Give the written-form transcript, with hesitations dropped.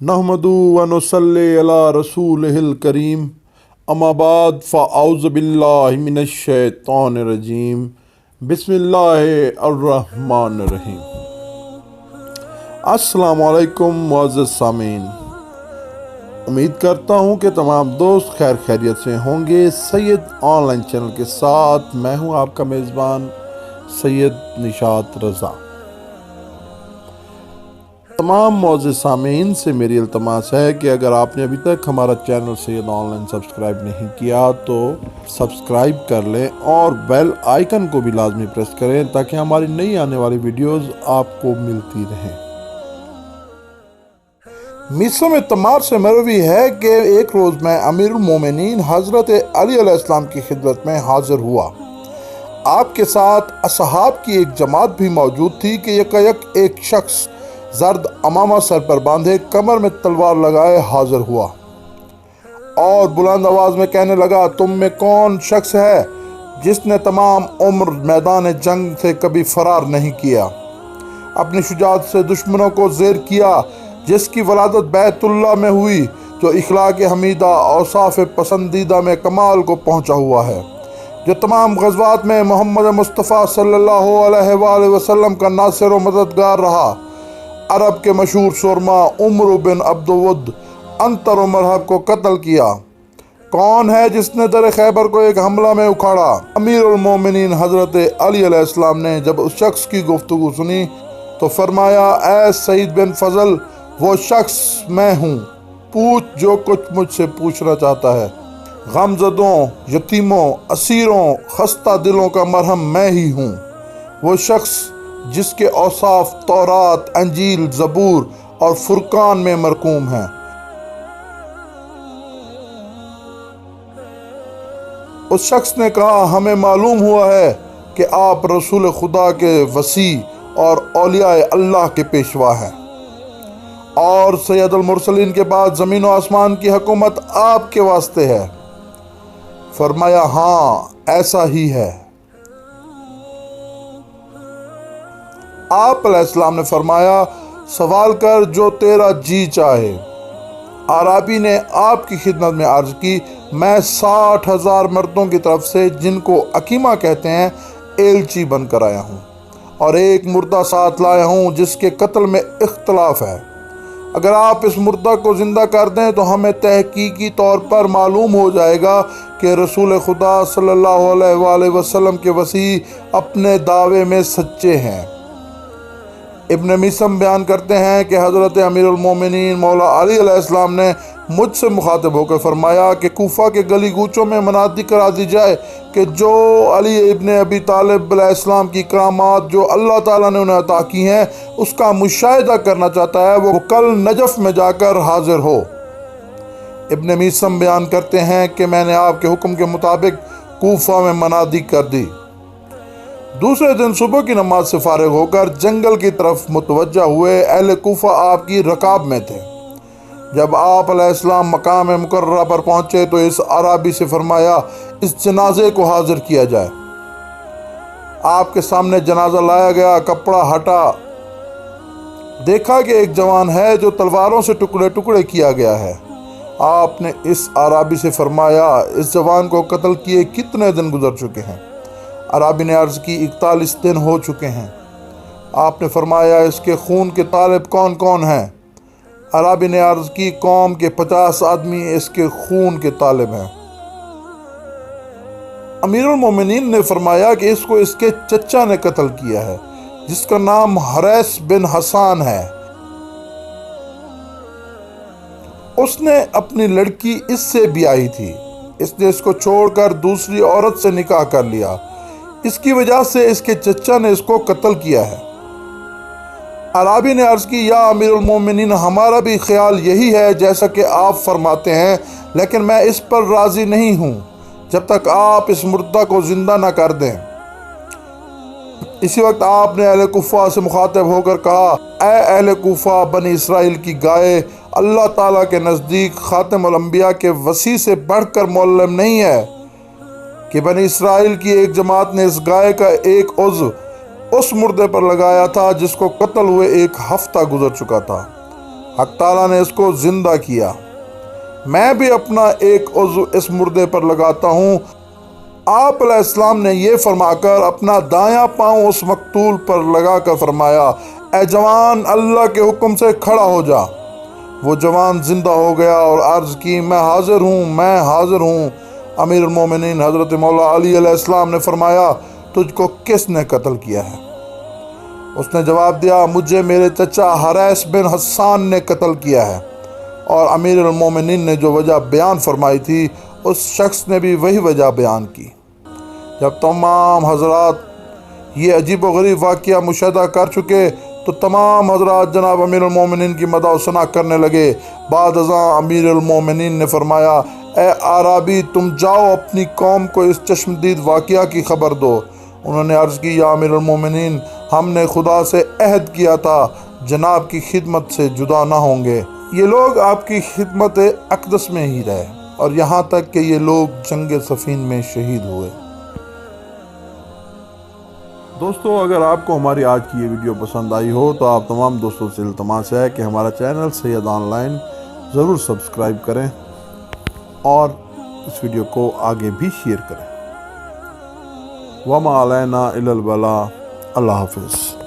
नहमदु व नुसल्ली अला रसूलिहिल करीम अम्मा बाद फ़अऊज़ु बिल्लाहि मिनश शैतानिर रजीम बिस्मिल्लाहिर्रहमानिर रहीम। अस्सलामु अलैकुम मुअज़्ज़ज़ सामीन, उम्मीद करता हूँ कि तमाम दोस्त खैर खैरियत से होंगे। सैयद ऑनलाइन चैनल के साथ मैं हूँ आपका मेज़बान सैयद निशात रज़ा। तमाम मुअज़्ज़ज़ सामीन से मेरी इल्तमास है कि अगर आपने अभी तक हमारा चैनल सैयद ऑनलाइन सब्सक्राइब नहीं किया तो सब्सक्राइब कर लें और बेल आइकन को भी लाजमी प्रेस करें ताकि हमारी नई आने वाली वीडियोस आपको मिलती रहें। मिस्र में तमार से मरवी है कि एक रोज़ मैं अमीरुल मोमिनीन हज़रत अली अलैहिस्सलाम की खिदमत में हाजिर हुआ। आपके साथ असहाब की एक जमात भी मौजूद थी कि यकायक एक शख्स जर्द अमामा सर पर बांधे कमर में तलवार लगाए हाजिर हुआ और बुलंद आवाज़ में कहने लगा, तुम में कौन शख्स है जिसने तमाम उम्र मैदान जंग से कभी फरार नहीं किया, अपनी शुजाअत से दुश्मनों को ज़ेर किया, जिसकी वलादत बैतुल्लाह में हुई, जो इखलाक हमीदा औसाफ पसंदीदा में कमाल को पहुँचा हुआ है, जो तमाम ग़ज़वात में मोहम्मद मुस्तफ़ा सल्लल्लाहु अलैहि वसल्लम का नासिर व मददगार रहा। अरब के मशहूर सुरमा उमर बिन अब्दुवुद अंतर मरहब को कत्ल किया। कौन है जिसने दर खैबर को एक हमला में उखाड़ा? अमीरुल मोमिनीन हज़रत अली अलैहिस्सलाम ने जब उस शख्स की गुफ्तगू सुनी तो फरमाया, ऐ सईद बिन फजल, वो शख्स मैं हूँ, पूछ जो कुछ मुझसे पूछना चाहता है। गमज़दों, यतीमों, असीरों, खस्ता दिलों का मरहम मैं ही हूँ, वो शख्स जिसके औसाफ तौरात, अंजील, ज़बूर और फुरकान में मरकूम हैं। उस शख्स ने कहा, हमें मालूम हुआ है कि आप रसूल खुदा के वसी और औलिया अल्लाह के पेशवा हैं और सैयदुल मुरसलीन के बाद ज़मीन व आसमान की हुकूमत आपके वास्ते है। फरमाया, हाँ ऐसा ही है। आप अलैहिस्सलाम ने फरमाया, सवाल कर जो तेरा जी चाहे। आराबी ने आपकी खिदमत में अर्ज़ की, मैं 60,000 मर्दों की तरफ से, जिनको अकीमा कहते हैं, एलची बनकर आया हूँ और एक मुर्दा साथ लाया हूँ जिसके कत्ल में इख्तलाफ है। अगर आप इस मुर्दा को ज़िंदा कर दें तो हमें तहकीकी तौर पर मालूम हो जाएगा कि रसूल खुदा सल्लल्लाहु अलैहि वसल्लम के वसी अपने दावे में सच्चे हैं। इब्न मिसम बयान करते हैं कि हज़रत अमीरुल मोमिनीन मौला अली अलैहिस्सलाम ने मुझसे मुखातिब होकर फरमाया कि कूफा के गली गूचों में मनादी करा दी जाए कि जो अली इब्न अबी तालिब अलैहिस्सलाम की करामात जो अल्लाह ताला ने उन्हें अता की हैं उसका मुशाहिदा करना चाहता है, वो कल नजफ़ में जाकर हाजिर हो। इब्न मिसम बयान करते हैं कि मैंने आपके हुक्म के मुताबिक कूफा में मनादी कर दी। दूसरे दिन सुबह की नमाज से फारिग होकर जंगल की तरफ मुतवज्जा हुए। अहले कूफा आपकी रकाब में थे। जब आप अलैहिस्सलाम मकाम मुकर्ररा पर पहुँचे तो इस अराबी से फरमाया, इस जनाजे को हाजिर किया जाए। आपके सामने जनाजा लाया गया, कपड़ा हटा, देखा कि एक जवान है जो तलवारों से टुकड़े टुकड़े किया गया है। आपने इस अराबी से फरमाया, इस जवान को कत्ल किए कितने दिन गुजर चुके हैं? अराबी ने अर्ज़ की, 41 दिन हो चुके हैं। आपने फरमाया, इसके खून के तालिब कौन कौन हैं? अराबी ने अर्ज़ की, कौम के 50 आदमी इसके खून के तालिब हैं। अमीरुल मोमिनीन ने फरमाया कि इसको इसके चचा ने कत्ल किया है, जिसका नाम हरैस बिन हसान है। उसने अपनी लड़की इससे ब्याही थी, इसने इसको छोड़कर दूसरी औरत से निकाह कर लिया, इसकी वजह से इसके चचा ने इसको कत्ल किया है। अराबी ने अर्ज़ की, या अमीरुल मोमिनीन, हमारा भी ख्याल यही है जैसा कि आप फरमाते हैं, लेकिन मैं इस पर राज़ी नहीं हूँ जब तक आप इस मुर्दा को ज़िंदा न कर दें। इसी वक्त आपने अहले कुफ़ा से मुखातिब होकर कहा, ऐ अहले कुफ़ा, बनी इसराइल की गाय अल्लाह ताला के नज़दीक ख़ातिमुल अंबिया के वसी से बढ़कर मुअल्लम नहीं है कि बनी इसराइल की एक जमात ने इस गाय का एक उज़्व उस मुर्दे पर लगाया था जिसको कत्ल हुए 1 हफ्ता गुजर चुका था। हक ताला ने इसको जिंदा किया। मैं भी अपना एक उज़्व इस मुर्दे पर लगाता हूँ। आप अलैहिस्सलाम ने यह फरमाकर अपना दायां पाँव उस मकतूल पर लगाकर फरमाया, ए जवान, अल्लाह के हुक्म से खड़ा हो जा। वो जवान जिंदा हो गया और अर्ज़ की, मैं हाजिर हूँ, मैं हाजिर हूँ। अमीर उल मोमिनीन हज़रत मौला अली अलैहिस्सलाम ने फरमाया, तुझको किसने कत्ल किया है? उसने जवाब दिया, मुझे मेरे चचा हरैस बिन हस्सान ने कत्ल किया है। और अमीर उल मोमिनीन ने जो वजह बयान फरमाई थी, उस शख्स ने भी वही वजह बयान की। जब तमाम हजरात ये अजीब व गरीब वाक़या मुशाहिदा कर चुके तो तमाम हजरात जनाब अमीर उल मोमिनीन की मदह सना करने लगे। बाद अज़ां अमीर उल मोमिनीन ने फरमाया, ए आराबी, तुम जाओ अपनी कौम को इस चश्मदीद वाक़या की खबर दो। उन्होंने अर्ज़ की, या अमीर उल मोमिनीन, हमने खुदा से अहद किया था जनाब की खिदमत से जुदा ना होंगे। ये लोग आपकी खिदमत अक़दस में ही रहे और यहाँ तक कि ये लोग जंग सफ़ीन में शहीद हुए। दोस्तों, अगर आपको हमारी आज की ये वीडियो पसंद आई हो तो आप तमाम दोस्तों से इल्तमास है कि हमारा चैनल सैयद ऑनलाइन ज़रूर सब्सक्राइब करें और इस वीडियो को आगे भी शेयर करें। वमा अलैना इल्लल बलाग। अल्लाह हाफ़िज़।